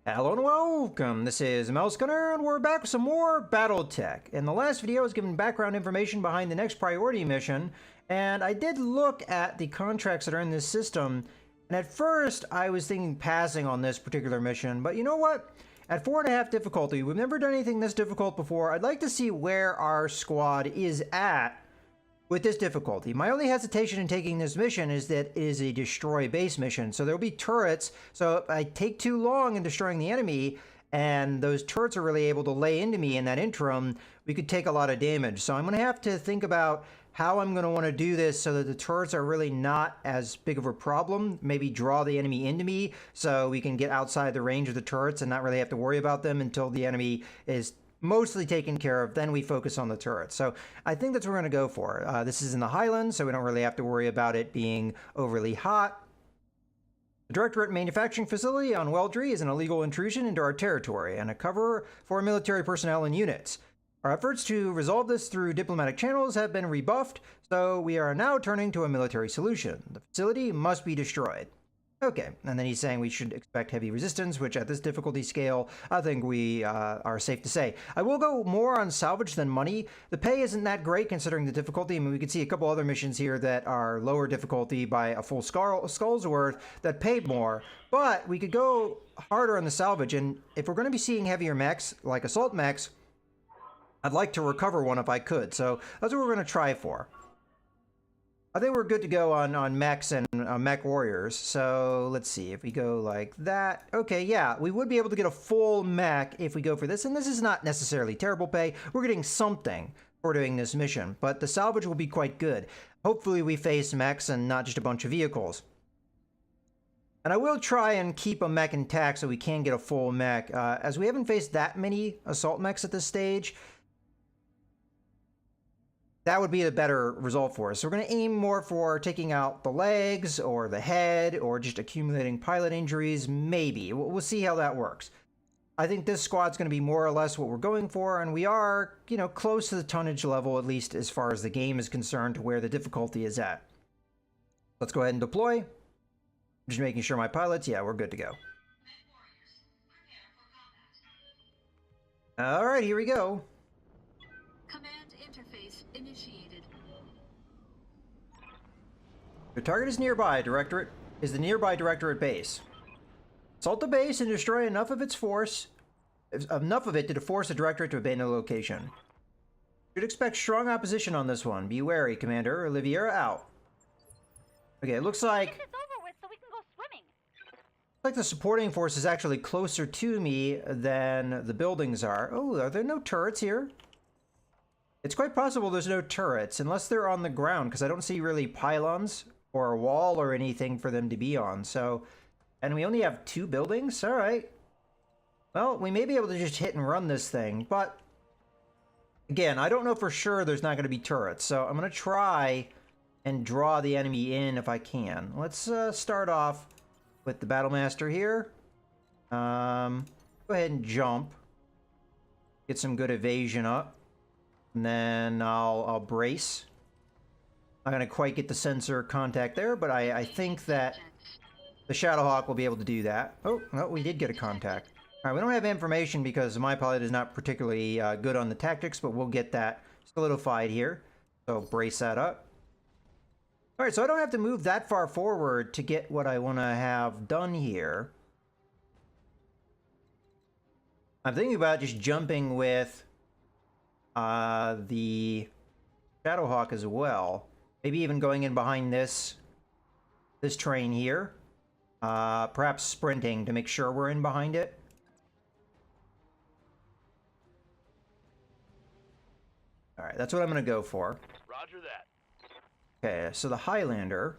Hello and welcome, this is Mouse Gunner, and we're back with some more BattleTech. In the last video, I was given background information behind the next priority mission, and I did look at the contracts that are in this system, and at first, I was thinking passing on this particular mission, but you know what? At 4.5 difficulty, we've never done anything this difficult before. I'd like to see where our squad is at with this difficulty. My only hesitation in taking this mission is that it is a destroy base mission. So there'll be turrets. So if I take too long in destroying the enemy and those turrets are really able to lay into me in that interim, we could take a lot of damage. So I'm going to have to think about how I'm going to want to do this so that the turrets are really not as big of a problem. Maybe draw the enemy into me so we can get outside the range of the turrets and not really have to worry about them until the enemy is mostly taken care of. Then we focus on the turrets. So I think that's what we're going to go for. This is in the Highlands, so we don't really have to worry about it being overly hot. The Directorate Manufacturing Facility on Weldry is an illegal intrusion into our territory and a cover for military personnel and units. Our efforts to resolve this through diplomatic channels have been rebuffed, so we are now turning to a military solution. The facility must be destroyed. Okay, and then he's saying we should expect heavy resistance, which at this difficulty scale, I think we are safe to say. I will go more on salvage than money. The pay isn't that great considering the difficulty. I mean, we can see a couple other missions here that are lower difficulty by a full skull's worth that paid more, but we could go harder on the salvage, and if we're going to be seeing heavier mechs, like assault mechs, I'd like to recover one if I could, so that's what we're going to try for. I think we're good to go on mechs and mech warriors. So let's see if we go like that. Okay, yeah, we would be able to get a full mech if we go for this. And this is not necessarily terrible pay. We're getting something for doing this mission, but the salvage will be quite good. Hopefully we face mechs and not just a bunch of vehicles. And I will try and keep a mech intact so we can get a full mech. As we haven't faced that many assault mechs at this stage, that would be a better result for us. So we're going to aim more for taking out the legs or the head or just accumulating pilot injuries, maybe. We'll see how that works. I think this squad's going to be more or less what we're going for, and we are, you know, close to the tonnage level, at least as far as the game is concerned, to where the difficulty is at. Let's go ahead and deploy. Just making sure my pilots, yeah, we're good to go. All right, here we go. Initiated. The target is nearby, Directorate. Is the nearby Directorate base. Assault the base and destroy enough of its force, enough of it to force the Directorate to abandon the location. Should expect strong opposition on this one. Be wary, Commander. Oliviera out. Okay, it looks like Get this over with so we can go swimming. looks like the supporting force is actually closer to me than the buildings are. Oh, are there no turrets here? It's quite possible there's no turrets, unless they're on the ground, because I don't see really pylons or a wall or anything for them to be on. So, and we only have 2 buildings? All right. Well, we may be able to just hit and run this thing, but again, I don't know for sure there's not going to be turrets. So I'm going to try and draw the enemy in if I can. Let's start off with the Battlemaster here. Go ahead and jump. Get some good evasion up. And then I'll brace. I'm not going to quite get the sensor contact there, but I think that the Shadowhawk will be able to do that. Oh, no, we did get a contact. All right, we don't have information because my pilot is not particularly good on the tactics, but we'll get that solidified here. So brace that up. All right, so I don't have to move that far forward to get what I want to have done here. I'm thinking about just jumping with the Shadowhawk as well. Maybe even going in behind this train here. Perhaps sprinting to make sure we're in behind it. All right, that's what I'm going to go for. Roger that. Okay, so the Highlander.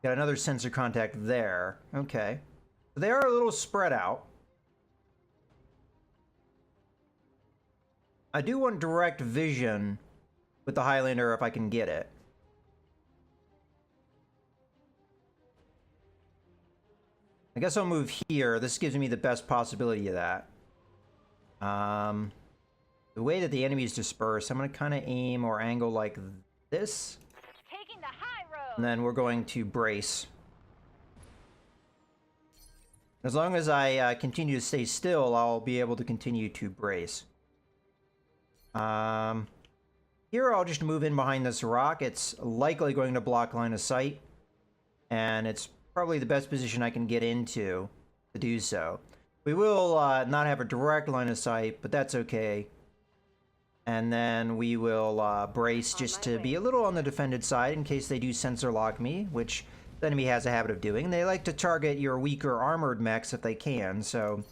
Got another sensor contact there. Okay. They are a little spread out. I do want direct vision with the Highlander if I can get it. I guess I'll move here. This gives me the best possibility of that. The way that the enemy is dispersed, I'm going to kind of aim or angle like this. Taking the high road. And then we're going to brace. As long as I continue to stay still, I'll be able to continue to brace. Here I'll just move in behind this rock. It's likely going to block line of sight. And it's probably the best position I can get into to do so. We will not have a direct line of sight, but that's okay. And then we will brace just to be a little on the defended side in case they do sensor lock me, which the enemy has a habit of doing. And they like to target your weaker armored mechs if they can, so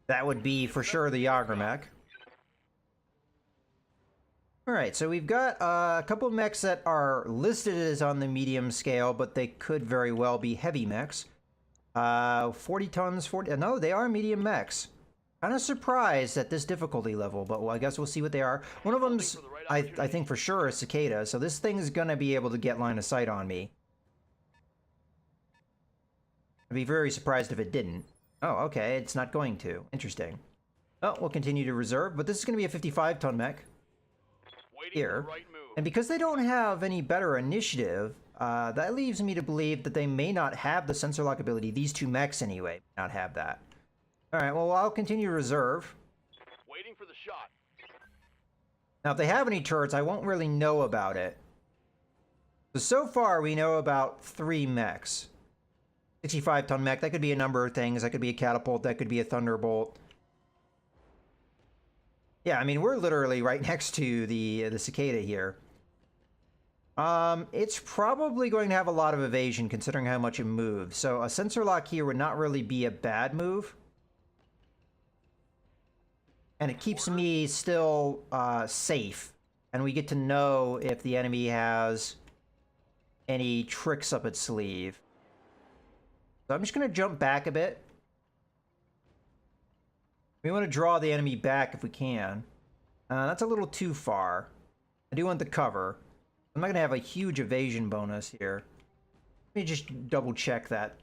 that would be for sure the Yager mech. Alright, so we've got a couple of mechs that are listed as on the medium scale, but they could very well be heavy mechs. 40 tons, no, they are medium mechs. Kind of surprised at this difficulty level, but well, I guess we'll see what they are. One of them's, I think for sure, is Cicada, so this thing is going to be able to get line of sight on me. I'd be very surprised if it didn't. Oh, okay, it's not going to. Interesting. Oh, we'll continue to reserve, but this is going to be a 55-ton mech. Here. And because they don't have any better initiative, that leaves me to believe that they may not have the sensor lock ability. These two mechs, anyway, may not have that. Alright, well, I'll continue to reserve. Waiting for the shot. Now, if they have any turrets, I won't really know about it. So far, we know about 3 mechs. 65-ton mech, that could be a number of things. That could be a catapult, that could be a thunderbolt. Yeah, I mean, we're literally right next to the Cicada here. It's probably going to have a lot of evasion, considering how much it moves. So a sensor lock here would not really be a bad move. And it keeps me still safe. And we get to know if the enemy has any tricks up its sleeve. So I'm just going to jump back a bit. We want to draw the enemy back if we can. That's a little too far. I do want the cover. I'm not going to have a huge evasion bonus here. Let me just double check that.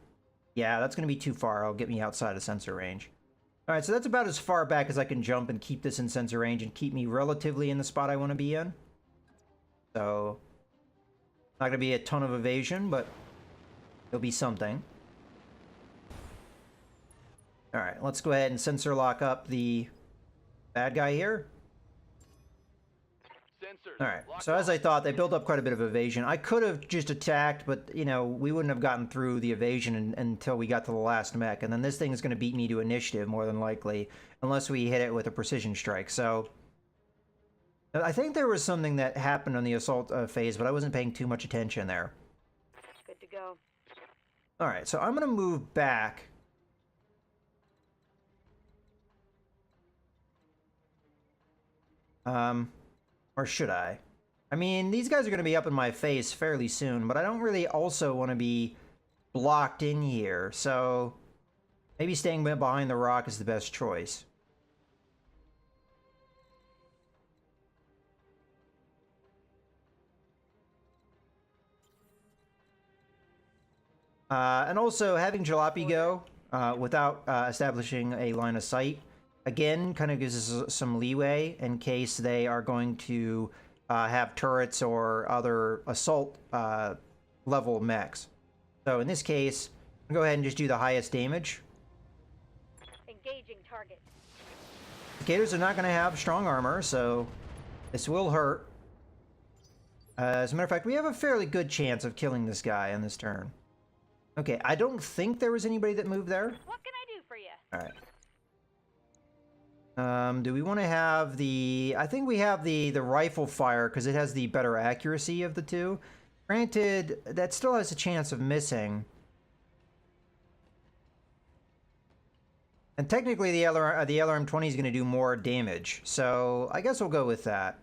Yeah, that's going to be too far. It'll get me outside of sensor range. Alright, so that's about as far back as I can jump and keep this in sensor range and keep me relatively in the spot I want to be in. So, not going to be a ton of evasion, but it'll be something. Alright, let's go ahead and sensor lock up the bad guy here. Alright, so as I thought, they built up quite a bit of evasion. I could have just attacked, but, you know, we wouldn't have gotten through the evasion until we got to the last mech. And then this thing is going to beat me to initiative, more than likely, unless we hit it with a precision strike. So, I think there was something that happened on the assault phase, but I wasn't paying too much attention there. Good to go. Alright, so I'm going to move back. Or should I? I mean, these guys are going to be up in my face fairly soon, but I don't really also want to be blocked in here, so maybe staying behind the rock is the best choice. And also, having Jalopy go without establishing a line of sight again, kind of gives us some leeway in case they are going to have turrets or other assault level mechs. So in this case, I'll go ahead and just do the highest damage. Engaging target. Cicadas are not going to have strong armor, so this will hurt. As a matter of fact, we have a fairly good chance of killing this guy on this turn. Okay, I don't think there was anybody that moved there. What can I do for you? Alright. Do we want to have the... I think we have the rifle fire because it has the better accuracy of the two. Granted, that still has a chance of missing. And technically the LRM-20 is going to do more damage, so I guess we'll go with that.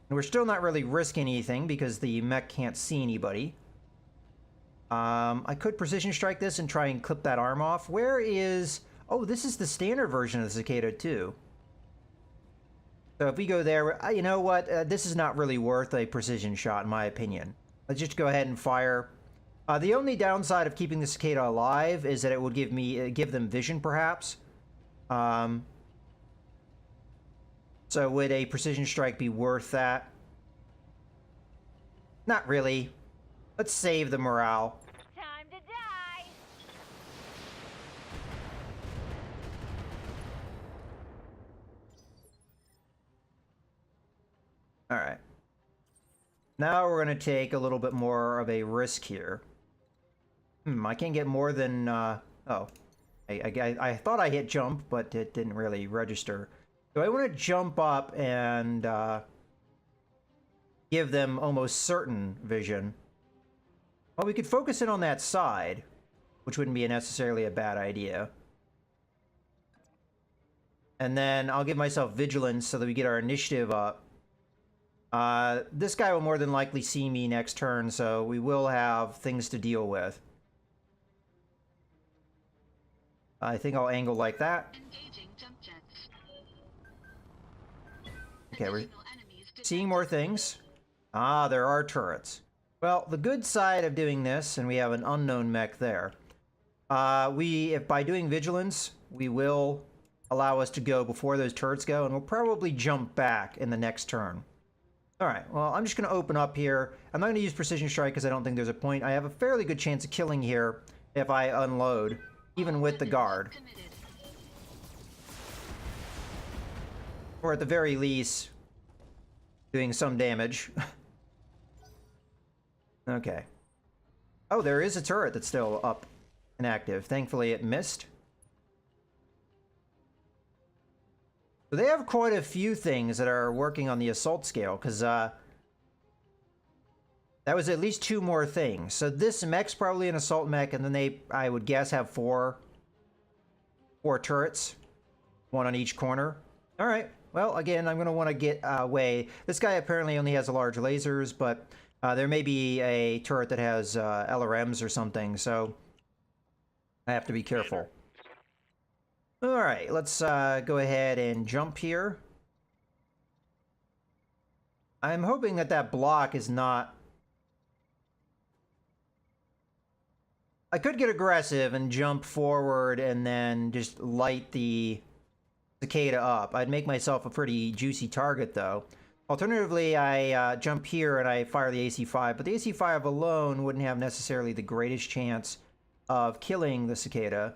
And we're still not really risking anything because the mech can't see anybody. I could precision strike this and try and clip that arm off. Where is... Oh, this is the standard version of the Cicada, too. So if we go there, you know what? This is not really worth a precision shot, in my opinion. Let's just go ahead and fire. The only downside of keeping the Cicada alive is that it would give them vision, perhaps. So would a precision strike be worth that? Not really. Let's save the morale. Time to die! Alright. Now we're going to take a little bit more of a risk here. I can't get more than, oh. I thought I hit jump, but it didn't really register. So I want to jump up and give them almost certain vision. Well, we could focus in on that side, which wouldn't be necessarily a bad idea. And then I'll give myself vigilance so that we get our initiative up. This guy will more than likely see me next turn, so we will have things to deal with. I think I'll angle like that. Okay, we're seeing more things. Ah, there are turrets. Well, the good side of doing this, and we have an unknown mech there, if by doing vigilance, we will allow us to go before those turrets go, and we'll probably jump back in the next turn. Alright, well, I'm just going to open up here. I'm not going to use Precision Strike because I don't think there's a point. I have a fairly good chance of killing here if I unload, even with the guard. Or at the very least, doing some damage. Okay. Oh, there is a turret that's still up and active. Thankfully, it missed. So they have quite a few things that are working on the assault scale, because that was at least 2 more things. So this mech's probably an assault mech, and then they, I would guess, have 4 turrets. 1 on each corner. Alright, well, again, I'm going to want to get away. This guy apparently only has large lasers, but there may be a turret that has LRMs or something, so I have to be careful. Alright, let's go ahead and jump here. I'm hoping that that block is not... I could get aggressive and jump forward and then just light the cicada up. I'd make myself a pretty juicy target, though. Alternatively, I jump here and I fire the AC-5, but the AC-5 alone wouldn't have necessarily the greatest chance of killing the cicada,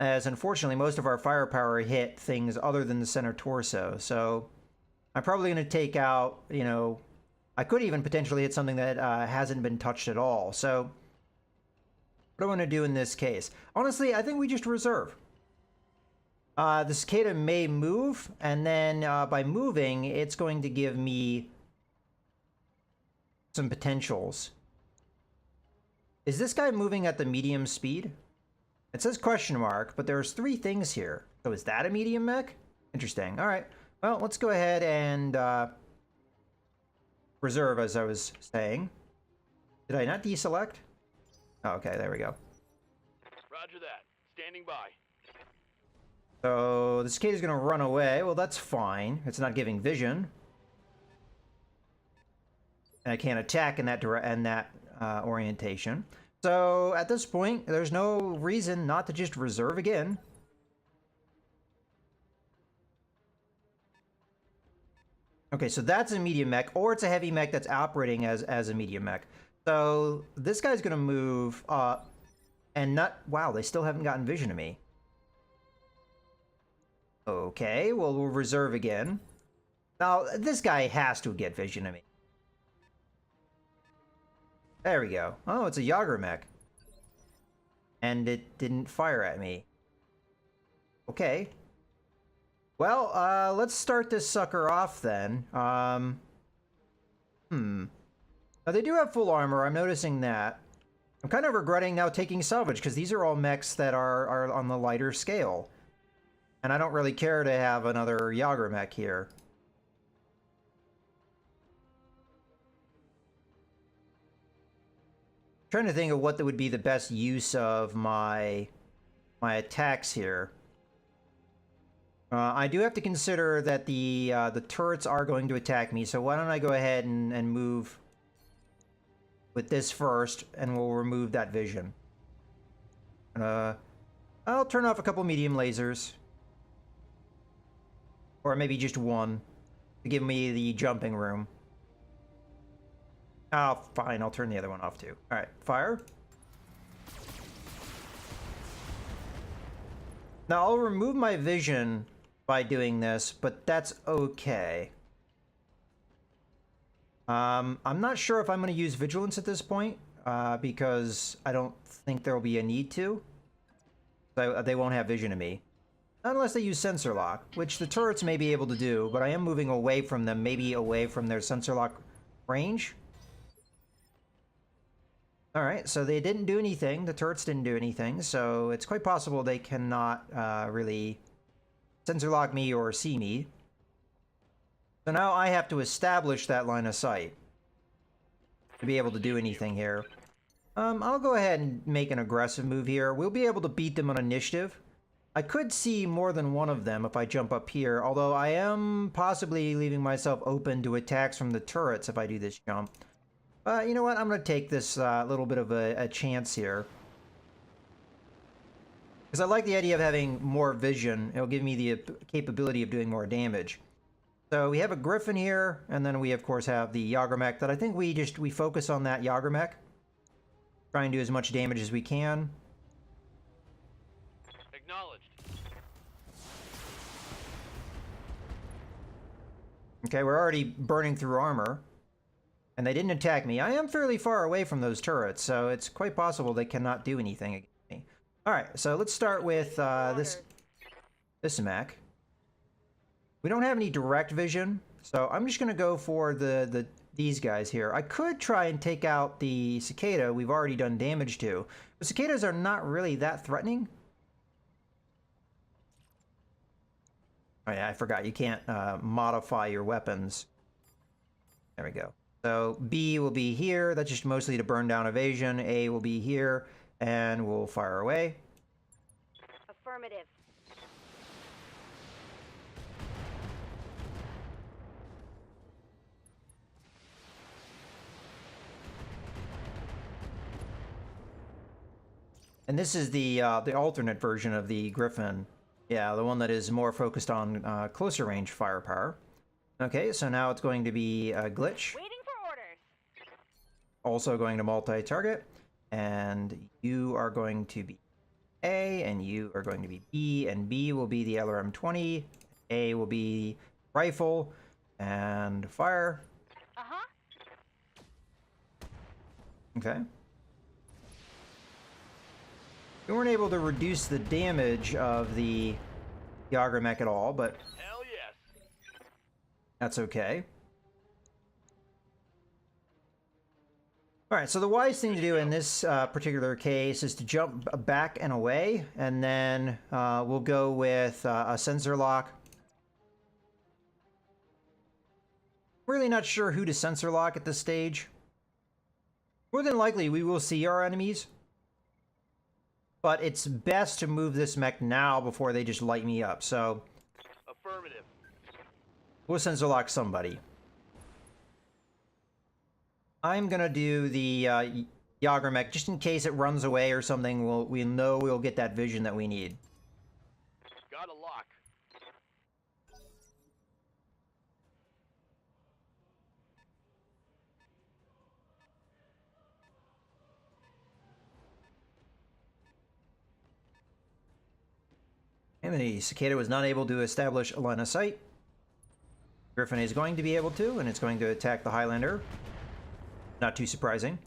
as unfortunately most of our firepower hit things other than the center torso. So I'm probably going to take out, you know, I could even potentially hit something that hasn't been touched at all. So what do I want to do in this case? Honestly, I think we just reserve. The cicada may move, and then by moving, it's going to give me some potentials. Is this guy moving at the medium speed? It says question mark, but there's 3 things here. So is that a medium mech? Interesting. All right. Well, let's go ahead and reserve, as I was saying. Did I not deselect? Oh, okay, there we go. Roger that. Standing by. So the cicada's going to run away. Well, that's fine. It's not giving vision. And I can't attack in that orientation. So at this point, there's no reason not to just reserve again. Okay, so that's a medium mech, or it's a heavy mech that's operating as a medium mech. So this guy's going to move and not... Wow, they still haven't gotten vision of me. Okay, well, we'll reserve again. Now, this guy has to get vision of me. There we go. Oh, it's a Yager mech. And it didn't fire at me. Okay. Well, let's start this sucker off then. Now, they do have full armor. I'm noticing that. I'm kind of regretting now taking salvage, because these are all mechs that are on the lighter scale. And I don't really care to have another Yager mech here. Trying to think of what would be the best use of my attacks here. I do have to consider that the turrets are going to attack me, so why don't I go ahead and move with this first, and we'll remove that vision. I'll turn off a couple medium lasers. Or maybe just 1 to give me the jumping room. Oh, fine. I'll turn the other one off too. All right, fire. Now I'll remove my vision by doing this, but that's okay. I'm not sure if I'm going to use vigilance at this point, because I don't think there will be a need to. They won't have vision of me. Unless they use sensor lock, which the turrets may be able to do, but I am moving away from them, maybe away from their sensor lock range. Alright, so they didn't do anything. The turrets didn't do anything, so it's quite possible they cannot really sensor lock me or see me. So now I have to establish that line of sight to be able to do anything here. I'll go ahead and make an aggressive move here. We'll be able to beat them on initiative. I could see more than one of them if I jump up here, although I am possibly leaving myself open to attacks from the turrets if I do this jump. You know what? I'm going to take this little bit of a chance here. Because I like the idea of having more vision. It'll give me the capability of doing more damage. So we have a Griffin here, and then we of course have the Yagurmech that I think we focus on that Yagurmech. Try and do as much damage as we can. Acknowledged. Okay, we're already burning through armor. And they didn't attack me. I am fairly far away from those turrets, so it's quite possible they cannot do anything against me. Alright, so let's start with this mech. We don't have any direct vision, so I'm just going to go for these guys here. I could try and take out the cicada we've already done damage to. The cicadas are not really that threatening. Oh yeah, I forgot. You can't modify your weapons. There we go. So B will be here. That's just mostly to burn down evasion. A will be here, and we'll fire away. Affirmative. And this is the alternate version of the Griffin. Yeah, the one that is more focused on closer range firepower. Okay, so now it's going to be a glitch. Waiting for orders. Also going to multi-target. And you are going to be A, and you are going to be B, and B will be the LRM-20. A will be rifle, and fire. Uh-huh. Okay. We weren't able to reduce the damage of the Yagurmech at all, but Hell yes. that's okay. Alright, so the wise thing to do in this particular case is to jump back and away, and then we'll go with a sensor lock. Really not sure who to sensor lock at this stage. More than likely, we will see our enemies. But it's best to move this mech now before they just light me up, so Affirmative. we'll sensor lock somebody. I'm gonna do the Yagurmech just in case it runs away or something. We know we'll get that vision that we need. Got a lock. And the cicada was not able to establish a line of sight. Griffin is going to be able to, and it's going to attack the Highlander. Not too surprising.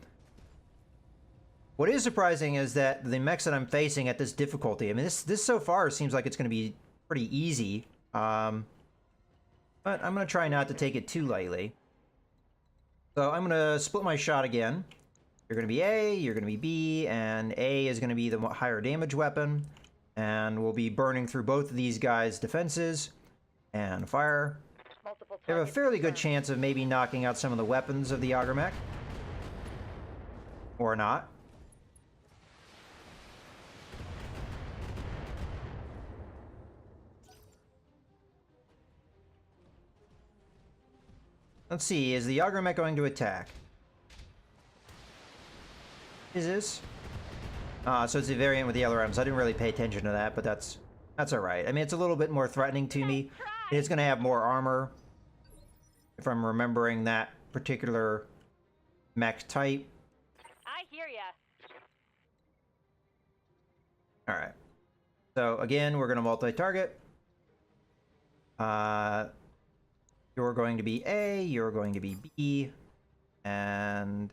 What is surprising is that the mechs that I'm facing at this difficulty, I mean, this so far seems like it's going to be pretty easy. But I'm going to try not to take it too lightly. So I'm going to split my shot again. You're going to be A, you're going to be B, and A is going to be the higher damage weapon. And we'll be burning through both of these guys' defenses. And fire. We have a fairly good chance of maybe knocking out some of the weapons of the Yagurmech. Or not. Let's see, is the Yagurmech going to attack? Is this? So it's a variant with the LRMs. I didn't really pay attention to that, but that's alright. I mean, it's a little bit more threatening to me. It's going to have more armor. If I'm remembering that particular mech type. I hear ya. All right. So again, we're going to multi-target. You're going to be A, you're going to be B, and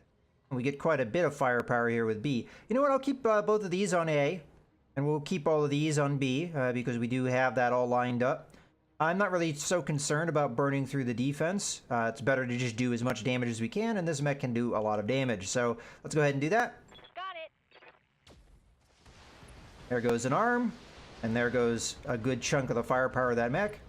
we get quite a bit of firepower here with B. You know what? I'll keep both of these on A, and we'll keep all of these on B, because we do have that all lined up. I'm not really so concerned about burning through the defense. It's better to just do as much damage as we can, and this mech can do a lot of damage. So let's go ahead and do that. Got it. There goes an arm, and there goes a good chunk of the firepower of that mech.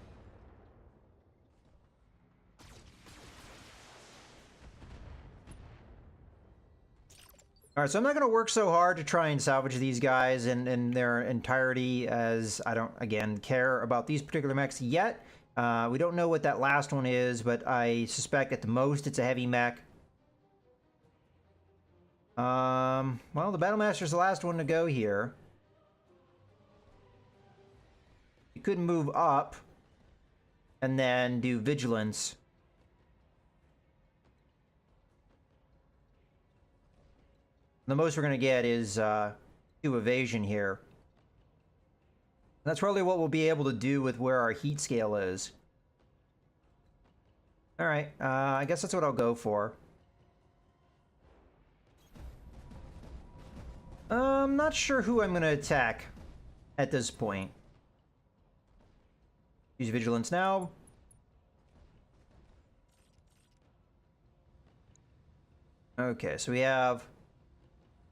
All right, so I'm not going to work so hard to try and salvage these guys in their entirety, as I don't, again, care about these particular mechs yet. We don't know what that last one is, but I suspect at the most it's a heavy mech. Well, the Battlemaster's the last one to go here. You could move up and then do Vigilance. The most we're going to get is 2 evasion here. That's probably what we'll be able to do with where our heat scale is. Alright, I guess that's what I'll go for. I'm not sure who I'm going to attack at this point. Use Vigilance now. Okay, so we have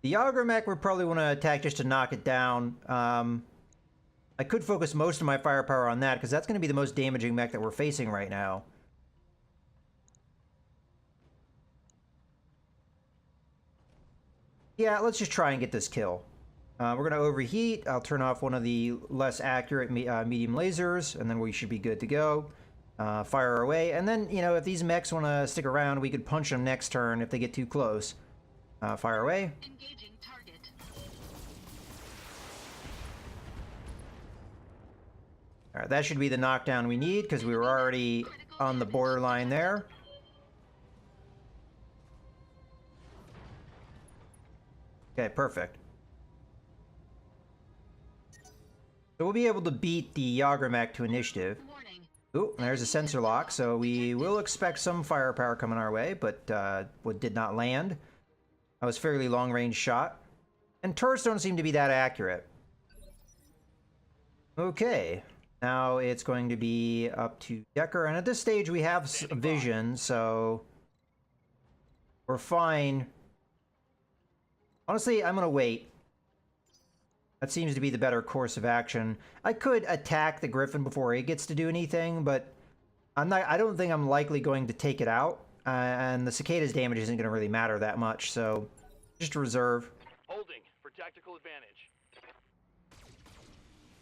the Auger mech. We probably want to attack just to knock it down. I could focus most of my firepower on that, because that's going to be the most damaging mech that we're facing right now. Yeah, let's just try and get this kill. We're going to overheat. I'll turn off one of the less accurate medium lasers, and then we should be good to go. Fire away. And then, you know, if these mechs want to stick around, we could punch them next turn if they get too close. Fire away. Engaging target. All right, that should be the knockdown we need, because we were already on the borderline there. Okay, perfect. So we'll be able to beat the Yager to initiative. Warning. Ooh, there's a sensor lock, so we will expect some firepower coming our way, but what did not land. That was fairly long-range shot. And turrets don't seem to be that accurate. Okay, now it's going to be up to Decker, and at this stage we have vision, so we're fine. Honestly, I'm gonna wait. That seems to be the better course of action. I could attack the Griffin before it gets to do anything, but I don't think I'm likely going to take it out. And the Cicada's damage isn't going to really matter that much, so just reserve. Holding for tactical advantage.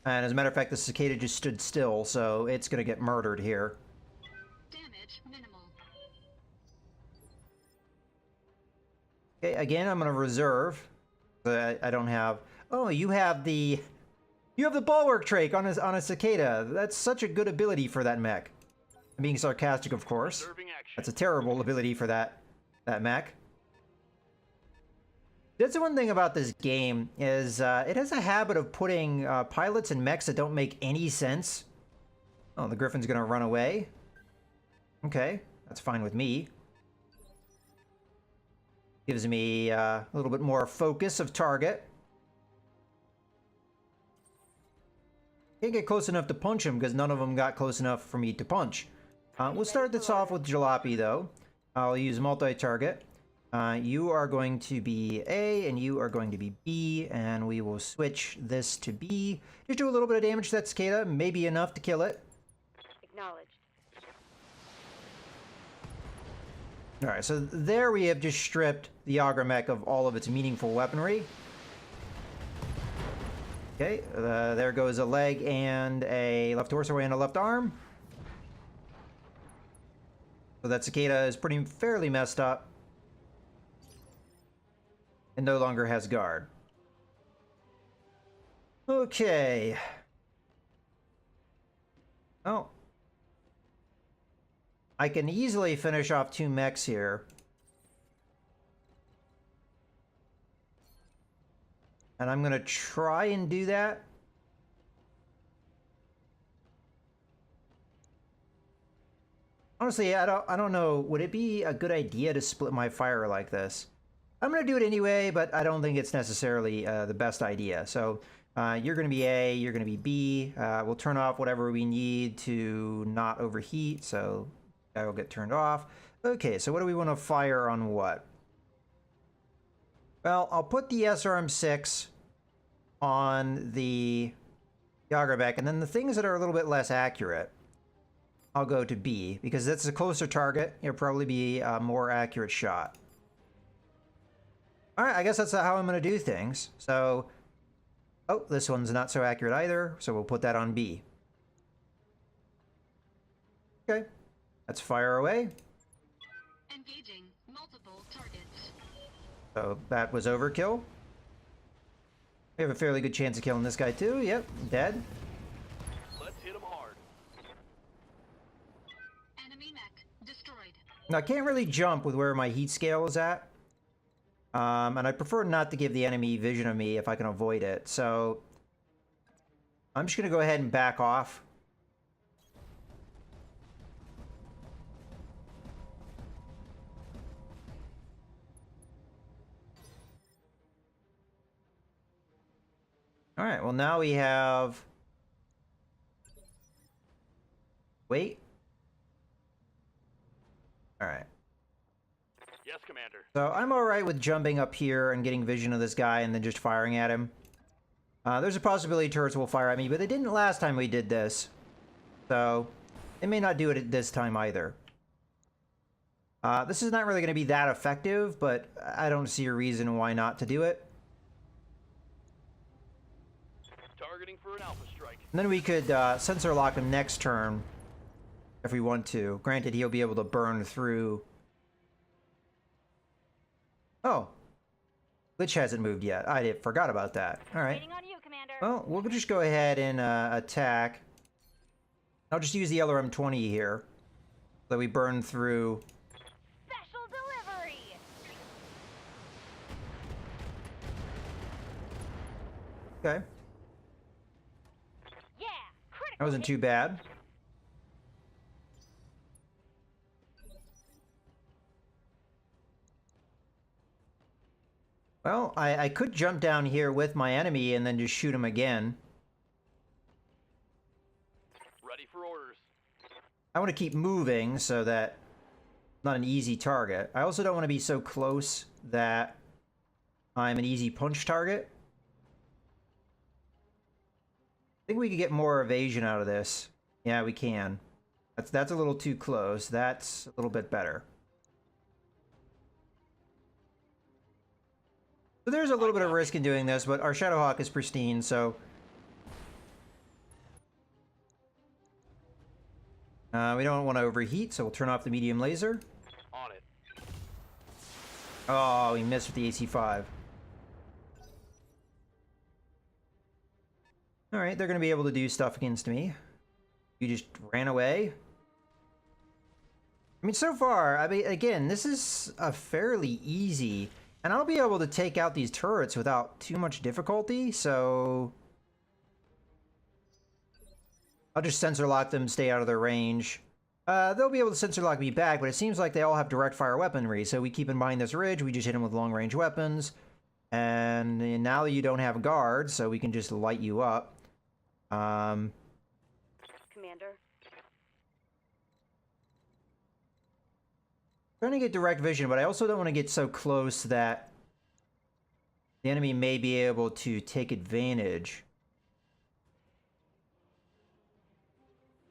And as a matter of fact, the Cicada just stood still, so it's going to get murdered here. Damage minimal. Okay, again, I'm going to reserve. I don't have... Oh, you have the bulwark trait on a Cicada. That's such a good ability for that mech. I'm being sarcastic, of course. Observing action. That's a terrible ability for that mech. That's the one thing about this game, is it has a habit of putting pilots and mechs that don't make any sense. Oh, the Griffin's gonna run away. Okay, that's fine with me. Gives me a little bit more focus of target. Can't get close enough to punch him because none of them got close enough for me to punch. We'll start this off with Jalopy, though. I'll use multi-target. You are going to be A, and you are going to be B, and we will switch this to B. Just do a little bit of damage to that Cicada, maybe enough to kill it. Acknowledged. Alright, so there we have just stripped the Agromech of all of its meaningful weaponry. Okay, there goes a leg and a left torso and a left arm. So that Cicada is fairly messed up. And no longer has guard. Okay. Oh. I can easily finish off 2 mechs here. And I'm gonna try and do that. Honestly, I don't know. Would it be a good idea to split my fire like this? I'm gonna do it anyway, but I don't think it's necessarily the best idea. So you're gonna be A, you're gonna be B. We'll turn off whatever we need to not overheat, so that will get turned off. Okay, so what do we want to fire on what? Well, I'll put the SRM-6 on the Jagerbek, and then the things that are a little bit less accurate, I'll go to B, because that's a closer target. It'll probably be a more accurate shot. All right, I guess that's how I'm going to do things. So, oh, this one's not so accurate either, so we'll put that on B. Okay, let's fire away. Engaging multiple targets. So that was overkill. We have a fairly good chance of killing this guy too. Yep, dead. Let's hit him hard. Enemy mech destroyed. Now I can't really jump with where my heat scale is at. And I prefer not to give the enemy vision of me if I can avoid it. So I'm just going to go ahead and back off. All right, well now we have... Wait. All right. Yes, Commander. So I'm all right with jumping up here and getting vision of this guy and then just firing at him. There's a possibility turrets will fire at me, but they didn't last time we did this. So they may not do it this time either. This is not really going to be that effective, but I don't see a reason why not to do it. Targeting for an alpha strike. And then we could sensor lock him next turn if we want to. Granted, he'll be able to burn through... Oh. Glitch hasn't moved yet. I forgot about that. All right. Waiting on you, Commander. Well, we'll just go ahead and attack. I'll just use the LRM-20 here. So that we burn through... Special delivery. Okay. Yeah, critical. That wasn't hit. too bad. Well, I could jump down here with my enemy and then just shoot him again. Ready for orders. I want to keep moving so that I'm not an easy target. I also don't want to be so close that I'm an easy punch target. I think we could get more evasion out of this. Yeah, we can. That's a little too close. That's a little bit better. So there's a little bit of risk in doing this, but our Shadowhawk is pristine, so... we don't want to overheat, so we'll turn off the medium laser. On it. Oh, we missed with the AC-5. Alright, they're going to be able to do stuff against me. You just ran away. I mean, so far, I mean, again, this is a fairly easy... And I'll be able to take out these turrets without too much difficulty, so... I'll just sensor lock them, stay out of their range. They'll be able to sensor lock me back, but it seems like they all have direct fire weaponry, so we keep in mind this ridge, we just hit them with long range weapons. And now you don't have guards, so we can just light you up. Commander. Trying to get direct vision, but I also don't want to get so close that the enemy may be able to take advantage.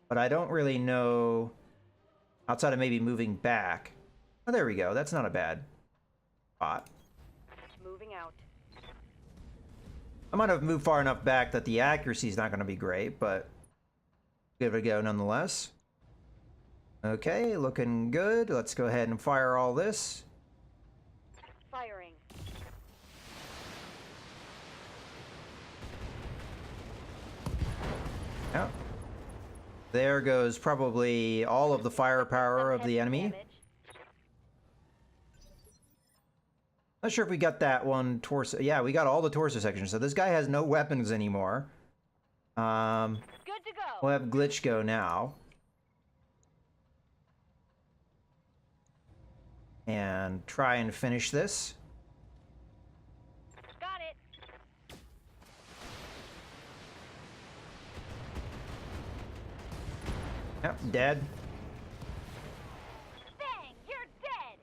But I don't really know, outside of maybe moving back. Oh, there we go. That's not a bad spot. Moving out. I might have moved far enough back that the accuracy is not going to be great, but give it a go nonetheless. Okay, looking good. Let's go ahead and fire all this. Firing. Yeah. There goes probably all of the firepower of the enemy. Damage. Not sure if we got that one torso. Yeah, we got all the torso sections. So this guy has no weapons anymore. Good to go. We'll have Glitch go now. And try and finish this. Got it. Yep, dead. Bang! You're dead.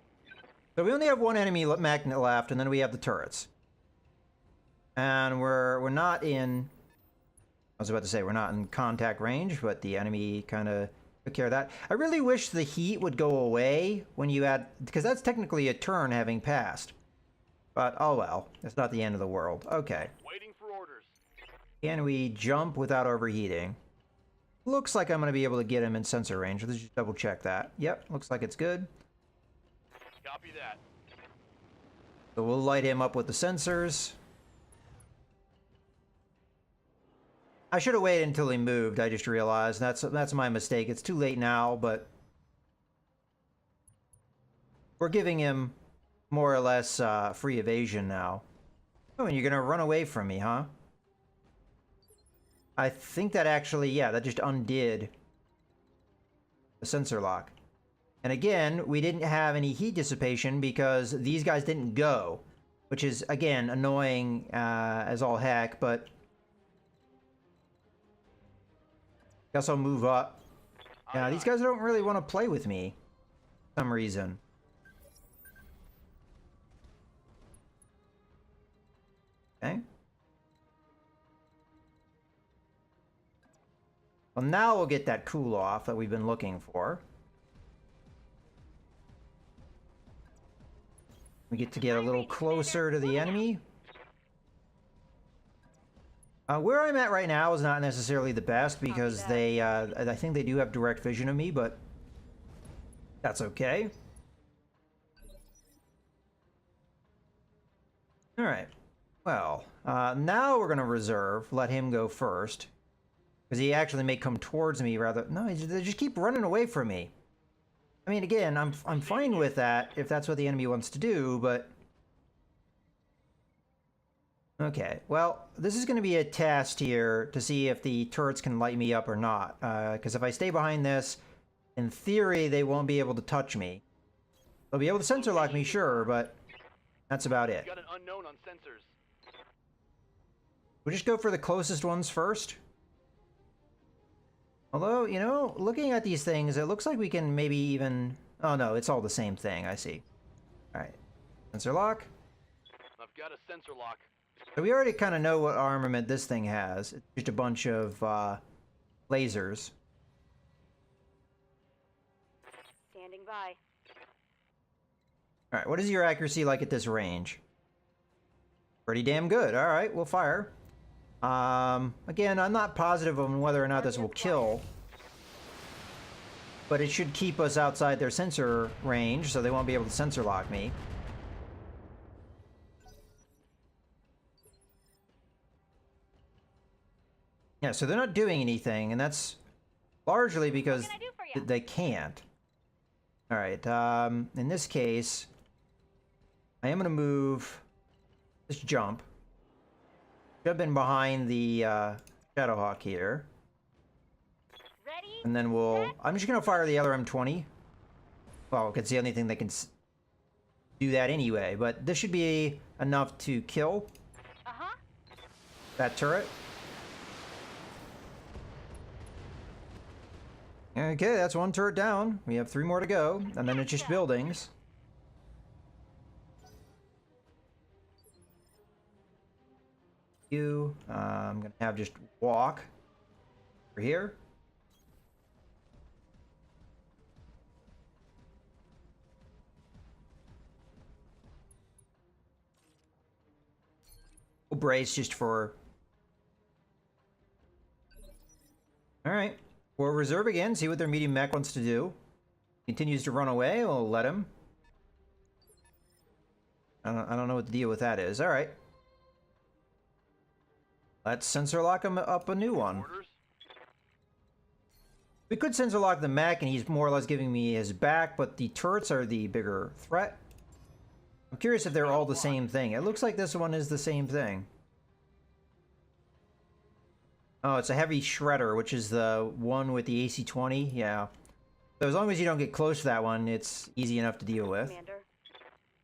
So we only have one enemy magnet left, and then we have the turrets. And we're not in... I was about to say we're not in contact range, but the enemy kind of took care of that. I really wish the heat would go away when you add... Because that's technically a turn having passed. But, oh well. It's not the end of the world. Okay. Waiting for orders. Can we jump without overheating? Looks like I'm going to be able to get him in sensor range. Let's just double check that. Yep, looks like it's good. Copy that. So we'll light him up with the sensors. I should have waited until he moved, I just realized. That's my mistake. It's too late now, but... We're giving him more or less free evasion now. Oh, and you're going to run away from me, huh? I think that actually, yeah, that just undid the sensor lock. And again, we didn't have any heat dissipation because these guys didn't go, which is, again, annoying as all heck, but... Guess I'll move up. Yeah, these guys don't really want to play with me for some reason. Okay. Well, now we'll get that cool off that we've been looking for. We get to get a little closer to the enemy. Where I'm at right now is not necessarily the best because they, I think they do have direct vision of me, but that's okay. All right. Well, now we're going to reserve, let him go first. Because he actually may come towards me rather... No, they just keep running away from me. I mean, again, I'm fine with that if that's what the enemy wants to do, but... Okay, well, this is going to be a test here to see if the turrets can light me up or not. Because if I stay behind this, in theory, they won't be able to touch me. They'll be able to sensor lock me, sure, but that's about it. Got an unknown on sensors. We'll just go for the closest ones first. Although, you know, looking at these things, it looks like we can maybe even... Oh, no, it's all the same thing, I see. Alright. Sensor lock. I've got a sensor lock. So we already kind of know what armament this thing has. It's just a bunch of lasers. Standing by. Alright, what is your accuracy like at this range? Pretty damn good. Alright, we'll fire. Again, I'm not positive on whether or not this will kill. But it should keep us outside their sensor range, so they won't be able to sensor lock me. Yeah, so they're not doing anything, and that's largely because What can I do for you? they can't. Alright, in this case, I am going to move this jump. Jump in behind the Shadowhawk here. Ready? And then I'm just going to fire the other M20. Well, it's the only thing that can do that anyway, but this should be enough to kill Uh-huh. that turret. Okay, that's one turret down. We have 3 more to go, and then it's just buildings. I'm gonna have just walk over here. We'll brace just for... Alright. We'll reserve again, see what their medium mech wants to do. Continues to run away, we'll let him. I don't know what the deal with that is. Alright. Let's sensor lock him up a new one. Orders. We could sensor lock the mech and he's more or less giving me his back, but the turrets are the bigger threat. I'm curious if they're all the same thing. It looks like this one is the same thing. Oh, it's a heavy shredder, which is the one with the AC-20. Yeah. So as long as you don't get close to that one, it's easy enough to deal with.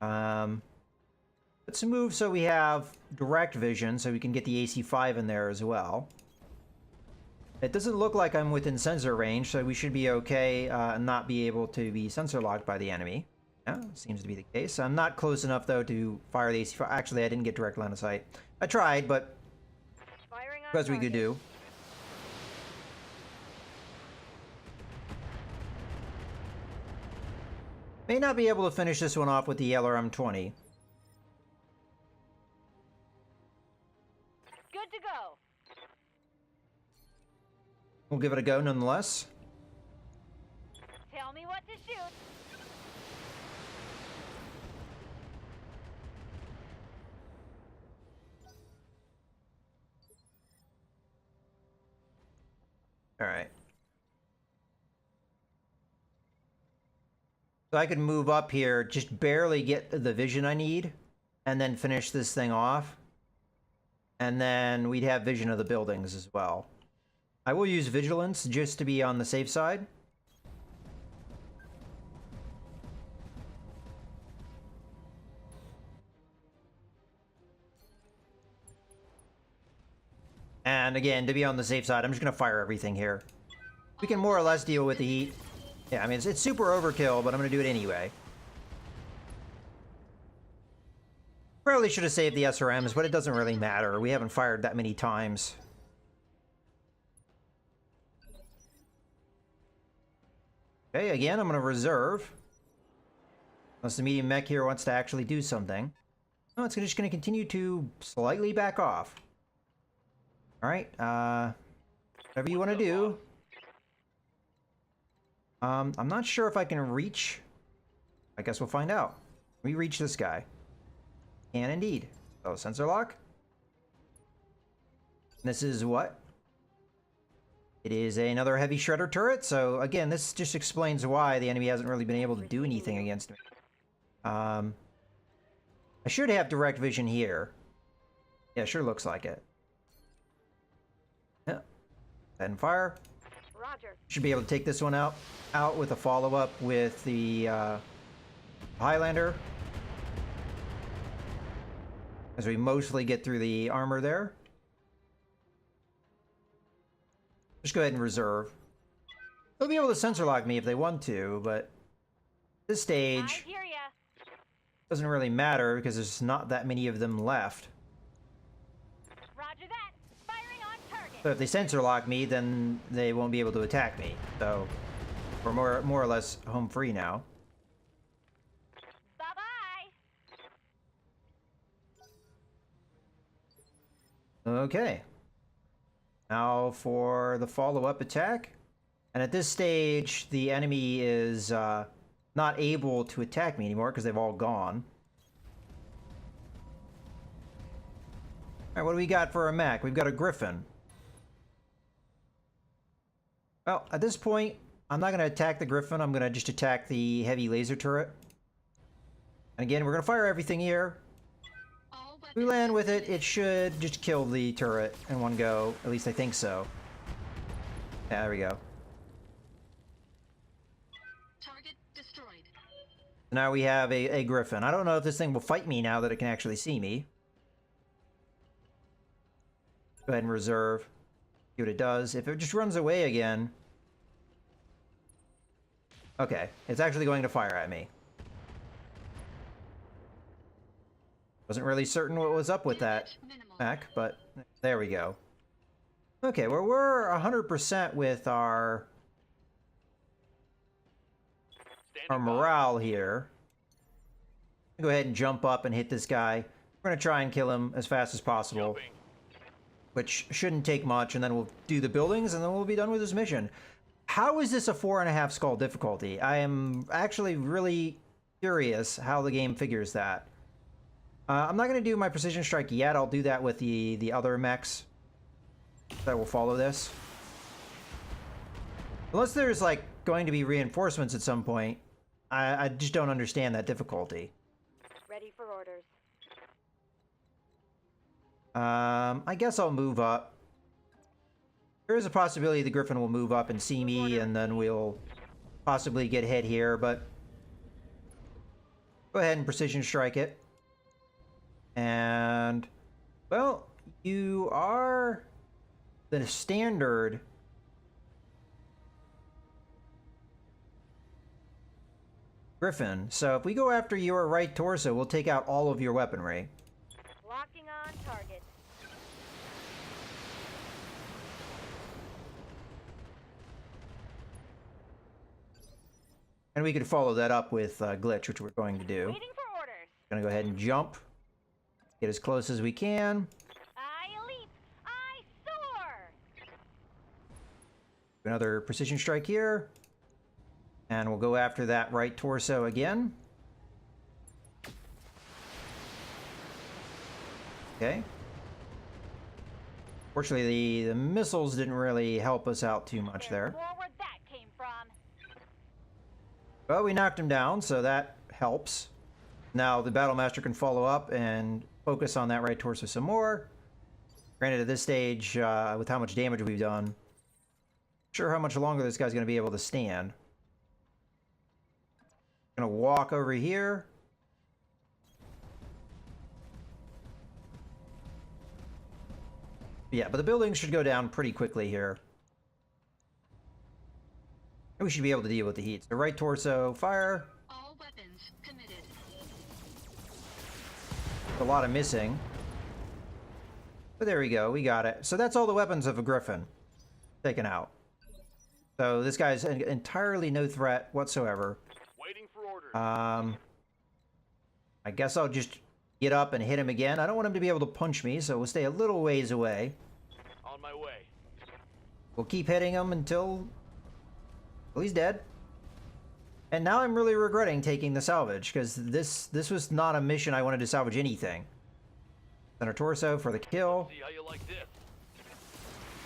Commander. Let's move so we have direct vision, so we can get the AC-5 in there as well. It doesn't look like I'm within sensor range, so we should be okay and not be able to be sensor locked by the enemy. Yeah, seems to be the case. I'm not close enough, though, to fire the AC-5. Actually, I didn't get direct line of sight. I tried, but Firing on best we could target. do. May not be able to finish this one off with the LRM-20. Good to go. We'll give it a go nonetheless. Tell me what to shoot. All right. So I could move up here, just barely get the vision I need, and then finish this thing off. And then we'd have vision of the buildings as well. I will use vigilance just to be on the safe side. And again, to be on the safe side, I'm just going to fire everything here. We can more or less deal with the heat. Yeah, I mean, it's super overkill, but I'm going to do it anyway. Probably should have saved the SRMs, but it doesn't really matter. We haven't fired that many times. Okay, again, I'm going to reserve. Unless the medium mech here wants to actually do something. No, it's just going to continue to slightly back off. Alright, whatever you want to do. I'm not sure if I can reach. I guess we'll find out. We reach this guy. Can indeed. Oh, sensor lock. This is what? It is another heavy shredder turret. So again, this just explains why the enemy hasn't really been able to do anything against me. I should have direct vision here. Yeah, sure looks like it. Yeah. Head and fire. Roger. Should be able to take this one out with a follow-up with the Highlander. As we mostly get through the armor there. Just go ahead and reserve. They'll be able to sensor lock me if they want to, but at this I stage hear ya. doesn't really matter because there's not that many of them left. Roger that. Firing on target. So if they sensor lock me, then they won't be able to attack me. So we're more or less home free now. Bye-bye. Okay. Now for the follow-up attack. And at this stage, the enemy is not able to attack me anymore because they've all gone. Alright, what do we got for a mech? We've got a Griffin. Well, at this point, I'm not going to attack the Griffin. I'm going to just attack the heavy laser turret. And again, we're going to fire everything here. If we land with it, it should just kill the turret in one go. At least I think so. Yeah, there we go. Target destroyed. Now we have a Griffin. I don't know if this thing will fight me now that it can actually see me. Go ahead and reserve. See what it does. If it just runs away again... Okay, it's actually going to fire at me. Wasn't really certain what was up with that mech, but there we go. Okay, well, we're 100% with our morale here. Go ahead and jump up and hit this guy. We're going to try and kill him as fast as possible. Which shouldn't take much, and then we'll do the buildings, and then we'll be done with this mission. How is this a 4.5 skull difficulty? I am actually really curious how the game figures that. I'm not going to do my precision strike yet. I'll do that with the other mechs that will follow this. Unless there's, like, going to be reinforcements at some point, I just don't understand that difficulty. Ready for orders. I guess I'll move up. There is a possibility the Griffin will move up and see me, and then we'll possibly get hit here, but go ahead and precision strike it. And, well, you are the standard Griffin, so if we go after your right torso, we'll take out all of your weaponry. Locking on target. And we could follow that up with Glitch, which we're going to do. Waiting for orders. Gonna go ahead and jump. Get as close as we can. I leap. I soar. Another precision strike here. And we'll go after that right torso again. Okay. Fortunately, the missiles didn't really help us out too much there. More where that came from. Well, we knocked him down, so that helps. Now the Battlemaster can follow up and focus on that right torso some more. Granted, at this stage, with how much damage we've done, not sure how much longer this guy's going to be able to stand. Gonna walk over here. Yeah, but the buildings should go down pretty quickly here. And we should be able to deal with the heat. So right torso, fire. All weapons committed. A lot of missing. But there we go, we got it. So that's all the weapons of a Griffin taken out. So this guy's entirely no threat whatsoever. Waiting for orders. I guess I'll just get up and hit him again. I don't want him to be able to punch me, so we'll stay a little ways away. On my way. We'll keep hitting him until he's dead. And now I'm really regretting taking the salvage, because this was not a mission I wanted to salvage anything. Center torso for the kill. See how you like this.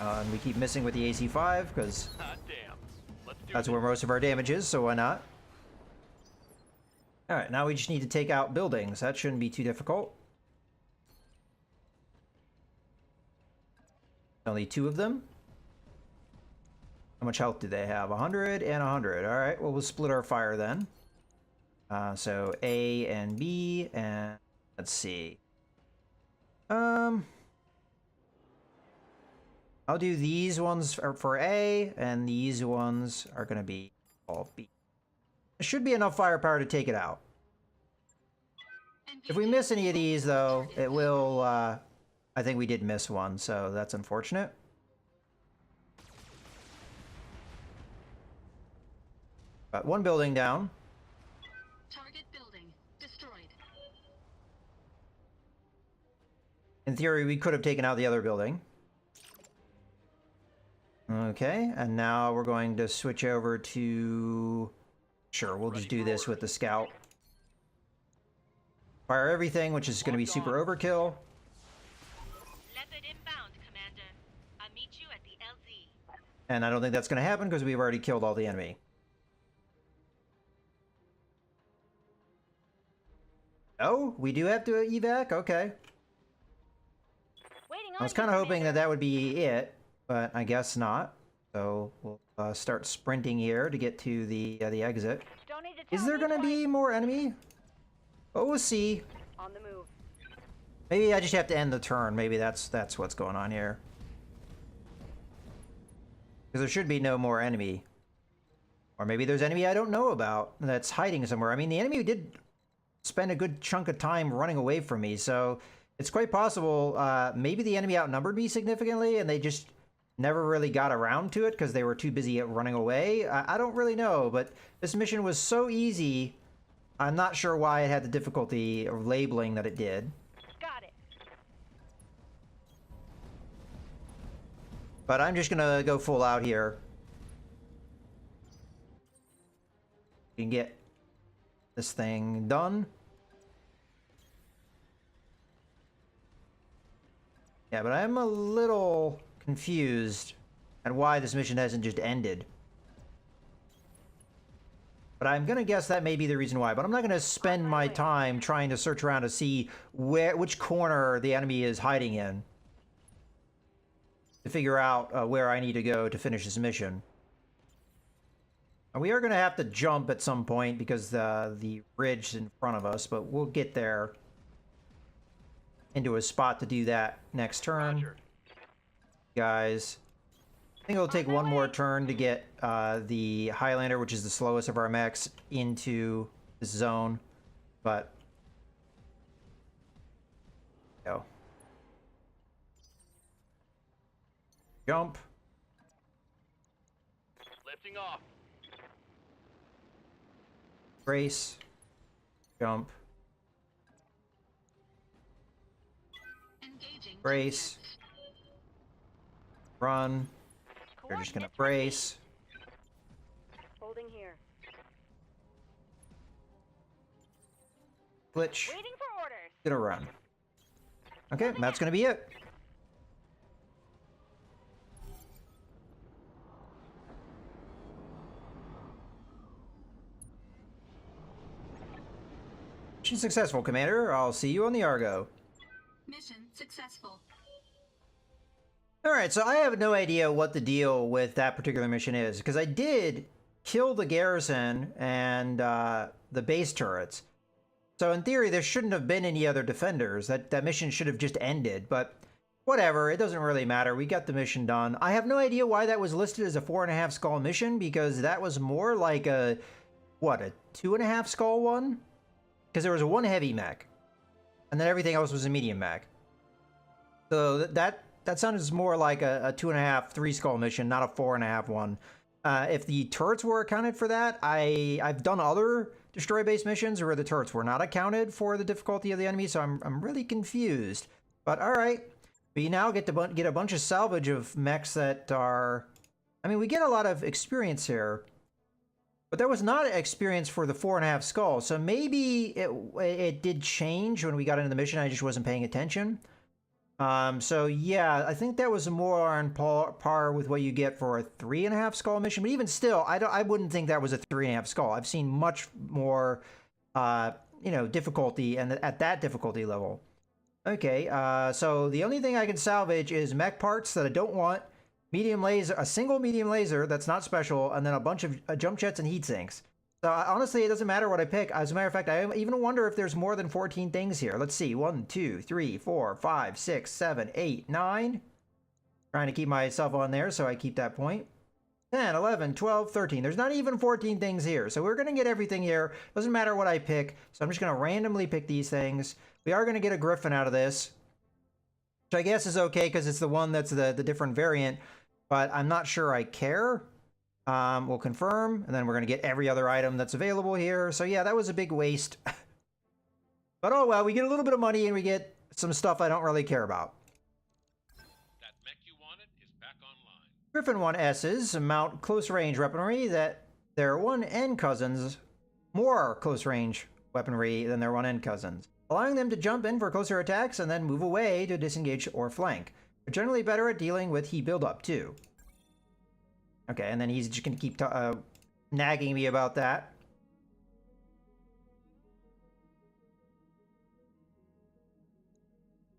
And we keep missing with the AC-5, because Hot damn. Let's do that's this. where most of our damage is, so why not? Alright, now we just need to take out buildings. That shouldn't be too difficult. Only 2 of them. How much health do they have? 100 and 100. Alright, well, we'll split our fire then. So A and B, and let's see. I'll do these ones for A, and these ones are going to be all B. There should be enough firepower to take it out. If we miss any of these, though, it will, I think we did miss one, so that's unfortunate. Got one building down. Target building destroyed. In theory, we could have taken out the other building. Okay, and now we're going to switch over to... Sure, we'll just do this with the scout. Fire everything, which is going to be super overkill. Leopard inbound, Commander. I'll meet you at the LZ. And I don't think that's going to happen because we've already killed all the enemy. Oh, we do have to evac? Okay. Waiting on I was kind of hoping that would be it, but I guess not. So we'll start sprinting here to get to the exit. Don't need to Is tell there me going to twice. be more enemy? Oh, we'll see. On the move? Maybe I just have to end the turn. Maybe that's what's going on here. Because there should be no more enemy. Or maybe there's enemy I don't know about that's hiding somewhere. I mean, the enemy did spend a good chunk of time running away from me, so it's quite possible maybe the enemy outnumbered me significantly and they just never really got around to it because they were too busy at running away. I don't really know, but this mission was so easy, I'm not sure why it had the difficulty of labeling that it did. Got it. But I'm just gonna go full out here. You can get this thing done. Yeah, but I'm a little confused at why this mission hasn't just ended. But I'm gonna guess that may be the reason why. But I'm not gonna spend my time trying to search around to see which corner the enemy is hiding in to figure out where I need to go to finish this mission. We are gonna have to jump at some point because the ridge is in front of us, but we'll get there into a spot to do that next turn. Roger. Guys, I think it'll take one more turn to get the Highlander, which is the slowest of our mechs, into the zone, but go. Jump. Lifting off. Brace. Jump. Engaging. Brace. Run. You're just gonna brace. Holding here. Glitch. Waiting for orders. Gonna run. Okay, that's gonna be it. Mission successful, Commander. I'll see you on the Argo. Mission successful. Alright, so I have no idea what the deal with that particular mission is, because I did kill the garrison and the base turrets. So in theory, there shouldn't have been any other defenders. That mission should have just ended, but whatever, it doesn't really matter. We got the mission done. I have no idea why that was listed as a 4.5 skull mission, because that was more like a, what, a 2.5 skull one? Because there was a 1 heavy mech, and then everything else was a medium mech. So that sounds more like a 2.5, 3 skull mission, not a 4.5 one. If the turrets were accounted for that, I've done other destroy-based missions where the turrets were not accounted for the difficulty of the enemy, so I'm really confused. But all right, we now get to get a bunch of salvage of mechs that are... I mean, we get a lot of experience here, but there was not experience for the 4.5 skull, so maybe it did change when we got into the mission. I just wasn't paying attention. So yeah, I think that was more on par with what you get for a 3.5 skull mission. But even still, I wouldn't think that was a 3.5 skull. I've seen much more, difficulty, and at that difficulty level. Okay, so the only thing I can salvage is mech parts that I don't want, medium laser, a single medium laser that's not special, and then a bunch of jump jets and heat sinks. So honestly, it doesn't matter what I pick. As a matter of fact, I even wonder if there's more than 14 things here. Let's see. 1, 2, 3, 4, 5, 6, 7, 8, 9. Trying to keep myself on there so I keep that point. 10, 11, 12, 13. There's not even 14 things here. So we're going to get everything here. Doesn't matter what I pick. So I'm just going to randomly pick these things. We are going to get a Griffin out of this, which I guess is okay because it's the one that's the different variant. But I'm not sure I care. We'll confirm, and then we're going to get every other item that's available here. So yeah, that was a big waste. But oh well, we get a little bit of money and we get some stuff I don't really care about. That mech you wanted is back online. Griffin 1S's mount close-range weaponry that their 1N cousins, more close-range weaponry than their 1N cousins, allowing them to jump in for closer attacks and then move away to disengage or flank. They're generally better at dealing with heat buildup too. Okay, and then he's just going to keep nagging me about that.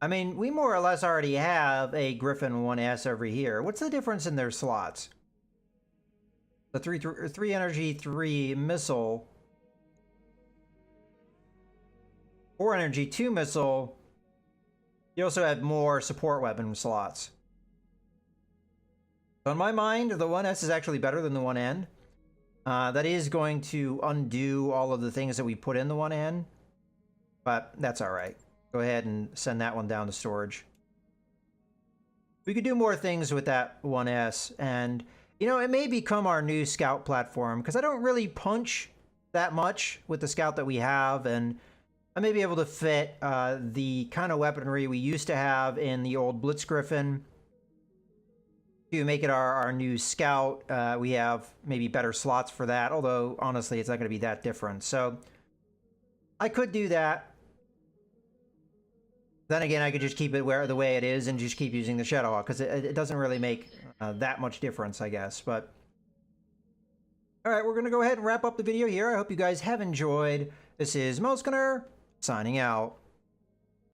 I mean, we more or less already have a Griffin 1S over here. What's the difference in their slots? The 3 energy, 3 missile. 4 energy, 2 missile. You also have more support weapon slots. So in my mind, the 1S is actually better than the 1N. That is going to undo all of the things that we put in the 1N, but that's all right. Go ahead and send that one down to storage. We could do more things with that 1S, and you know, it may become our new scout platform because I don't really punch that much with the scout that we have, and I may be able to fit the kind of weaponry we used to have in the old Blitz Griffin. To make it our new scout. We have maybe better slots for that, although honestly it's not going to be that different. So I could do that. Then again, I could just keep it the way it is and just keep using the Shadowhawk because it doesn't really make that much difference, I guess. But All right, we're going to go ahead and wrap up the video here. I hope you guys have enjoyed. This is Mercenary, signing out.